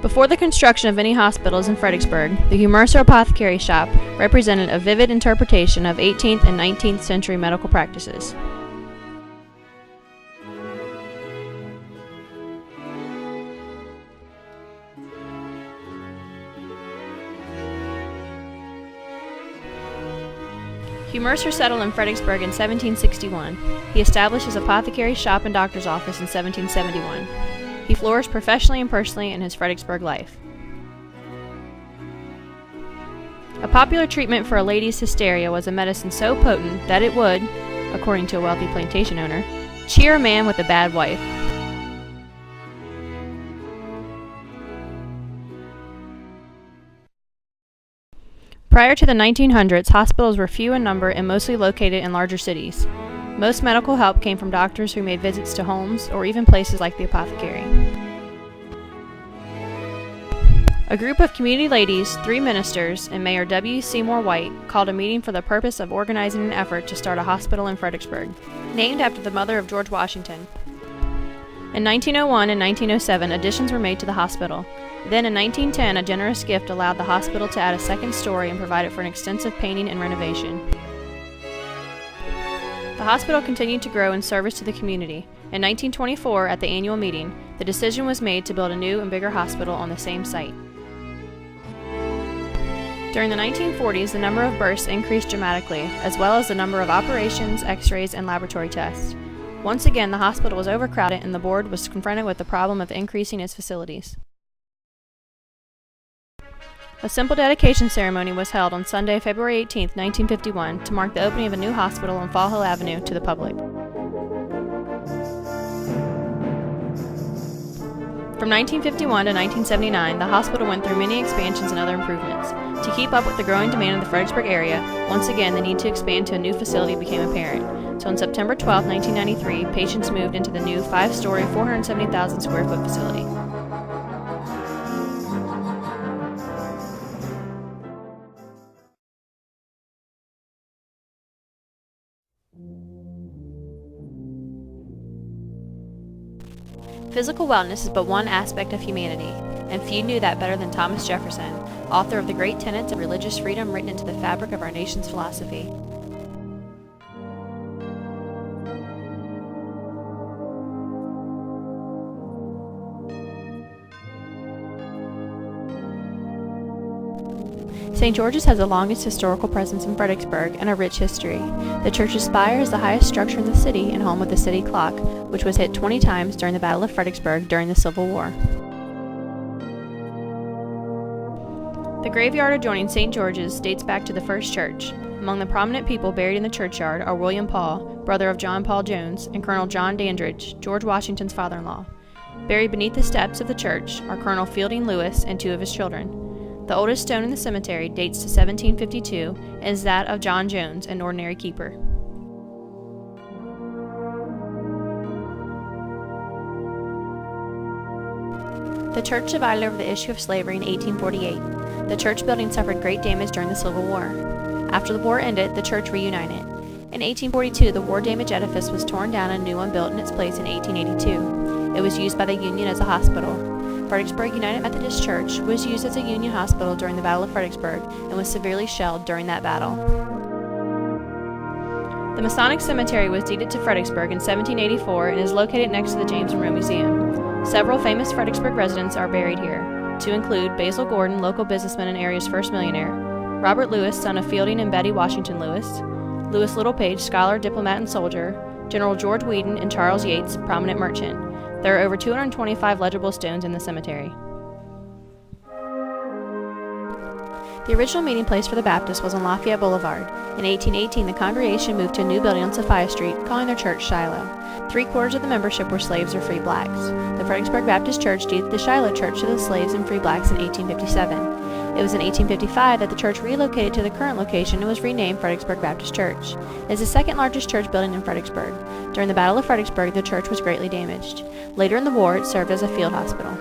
Before the construction of any hospitals in Fredericksburg, the Mercer Apothecary Shop represented a vivid interpretation of 18th and 19th century medical practices. Hugh Mercer settled in Fredericksburg in 1761. He established his apothecary shop and doctor's office in 1771. He flourished professionally and personally in his Fredericksburg life. A popular treatment for a lady's hysteria was a medicine so potent that it would, according to a wealthy plantation owner, cheer a man with a bad wife. Prior to the 1900s, hospitals were few in number and mostly located in larger cities. Most medical help came from doctors who made visits to homes or even places like the apothecary. A group of community ladies, 3 ministers, and Mayor W. Seymour White called a meeting for the purpose of organizing an effort to start a hospital in Fredericksburg, named after the mother of George Washington. In 1901 and 1907, additions were made to the hospital. Then in 1910, a generous gift allowed the hospital to add a second story and provided for an extensive painting and renovation. The hospital continued to grow in service to the community. In 1924, at the annual meeting, the decision was made to build a new and bigger hospital on the same site. During the 1940s, the number of births increased dramatically, as well as the number of operations, x-rays, and laboratory tests. Once again, the hospital was overcrowded and the board was confronted with the problem of increasing its facilities. A simple dedication ceremony was held on Sunday, February 18, 1951, to mark the opening of a new hospital on Fall Hill Avenue to the public. From 1951 to 1979, the hospital went through many expansions and other improvements. To keep up with the growing demand of the Fredericksburg area, once again the need to expand to a new facility became apparent. So on September 12, 1993, patients moved into the new 5-story, 470,000 square foot facility. Physical wellness is but one aspect of humanity, and few knew that better than Thomas Jefferson, author of the great tenets of religious freedom written into the fabric of our nation's philosophy. St. George's has the longest historical presence in Fredericksburg and a rich history. The church's spire is the highest structure in the city and home of the city clock, which was hit 20 times during the Battle of Fredericksburg during the Civil War. The graveyard adjoining St. George's dates back to the first church. Among the prominent people buried in the churchyard are William Paul, brother of John Paul Jones, and Colonel John Dandridge, George Washington's father-in-law. Buried beneath the steps of the church are Colonel Fielding Lewis and 2 of his children. The oldest stone in the cemetery dates to 1752 and is that of John Jones, an ordinary keeper. The church divided over the issue of slavery in 1848. The church building suffered great damage during the Civil War. After the war ended, the church reunited. In 1842, the war-damaged edifice was torn down and a new one built in its place in 1882. It was used by the Union as a hospital. Fredericksburg United Methodist Church was used as a Union hospital during the Battle of Fredericksburg and was severely shelled during that battle. The Masonic Cemetery was deeded to Fredericksburg in 1784 and is located next to the James Monroe Museum. Several famous Fredericksburg residents are buried here, to include Basil Gordon, local businessman and area's first millionaire, Robert Lewis, son of Fielding and Betty Washington Lewis, Louis Littlepage, scholar, diplomat, and soldier, General George Whedon, and Charles Yates, prominent merchant. There are over 225 legible stones in the cemetery. The original meeting place for the Baptists was on Lafayette Boulevard. In 1818, the congregation moved to a new building on Sophia Street, calling their church Shiloh. 3/4 of the membership were slaves or free blacks. The Fredericksburg Baptist Church deeded the Shiloh Church to the slaves and free blacks in 1857. It was in 1855 that the church relocated to the current location and was renamed Fredericksburg Baptist Church. It is the second largest church building in Fredericksburg. During the Battle of Fredericksburg, the church was greatly damaged. Later in the war, it served as a field hospital.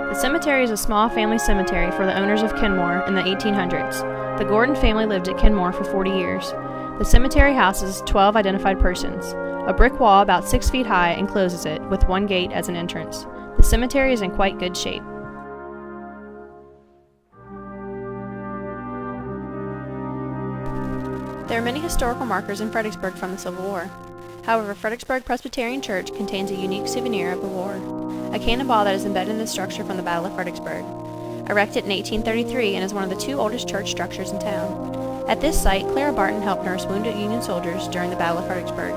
The cemetery is a small family cemetery for the owners of Kenmore in the 1800s. The Gordon family lived at Kenmore for 40 years. The cemetery houses 12 identified persons. A brick wall about 6 feet high encloses it, with one gate as an entrance. The cemetery is in quite good shape. There are many historical markers in Fredericksburg from the Civil War. However, Fredericksburg Presbyterian Church contains a unique souvenir of the war, a cannonball that is embedded in the structure from the Battle of Fredericksburg. Erected in 1833 and is one of the 2 oldest church structures in town. At this site, Clara Barton helped nurse wounded Union soldiers during the Battle of Fredericksburg.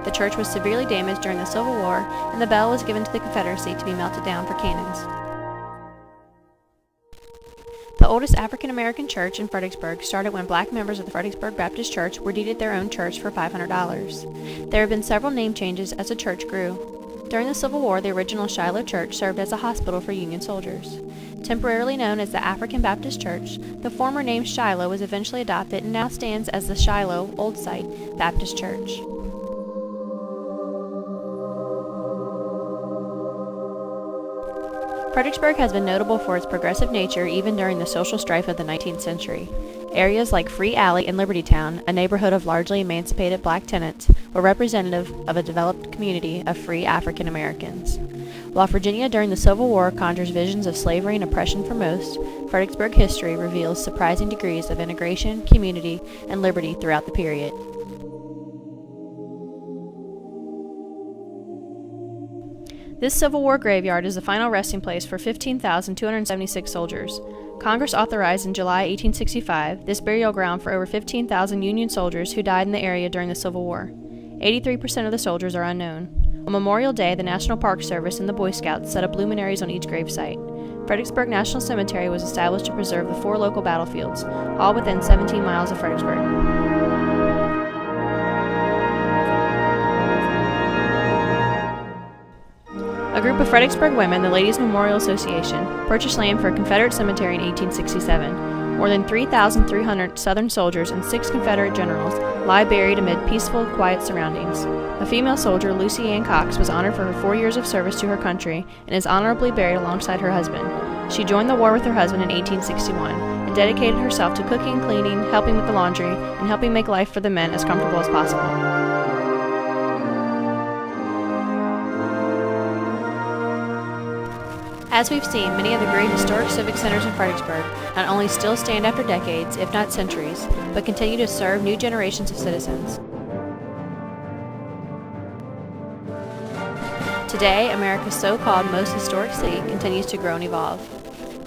The church was severely damaged during the Civil War, and the bell was given to the Confederacy to be melted down for cannons. The oldest African American church in Fredericksburg started when black members of the Fredericksburg Baptist Church were deeded their own church for $500. There have been several name changes as the church grew. During the Civil War, the original Shiloh Church served as a hospital for Union soldiers. Temporarily known as the African Baptist Church, the former name Shiloh was eventually adopted and now stands as the Shiloh Old Site Baptist Church. Fredericksburg has been notable for its progressive nature even during the social strife of the 19th century. Areas like Free Alley and Libertytown, a neighborhood of largely emancipated black tenants, were representative of a developed community of free African Americans. While Virginia during the Civil War conjures visions of slavery and oppression for most, Fredericksburg history reveals surprising degrees of integration, community, and liberty throughout the period. This Civil War graveyard is the final resting place for 15,276 soldiers. Congress authorized in July 1865 this burial ground for over 15,000 Union soldiers who died in the area during the Civil War. 83% of the soldiers are unknown. On Memorial Day, the National Park Service and the Boy Scouts set up luminaries on each gravesite. Fredericksburg National Cemetery was established to preserve the 4 local battlefields, all within 17 miles of Fredericksburg. A group of Fredericksburg women, the Ladies Memorial Association, purchased land for a Confederate cemetery in 1867. More than 3,300 Southern soldiers and 6 Confederate generals lie buried amid peaceful, quiet surroundings. A female soldier, Lucy Ann Cox, was honored for her 4 years of service to her country and is honorably buried alongside her husband. She joined the war with her husband in 1861 and dedicated herself to cooking, cleaning, helping with the laundry, and helping make life for the men as comfortable as possible. As we've seen, many of the great historic civic centers in Fredericksburg not only still stand after decades, if not centuries, but continue to serve new generations of citizens. Today, America's so-called most historic city continues to grow and evolve.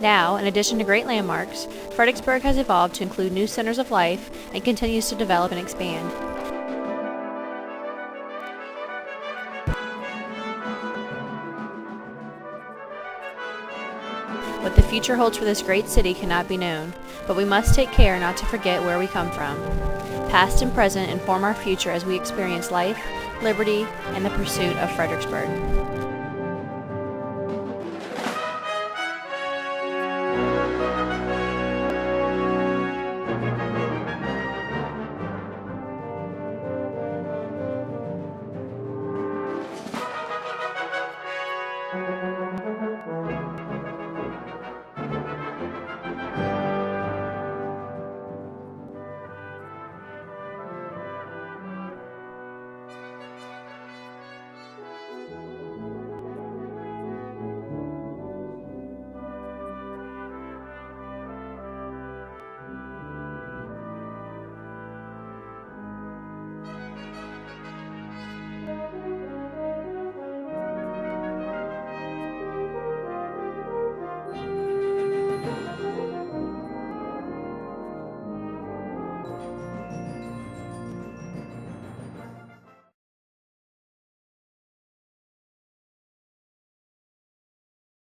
Now, in addition to great landmarks, Fredericksburg has evolved to include new centers of life and continues to develop and expand. What the future holds for this great city cannot be known, but we must take care not to forget where we come from. Past and present inform our future as we experience life, liberty, and the pursuit of Fredericksburg.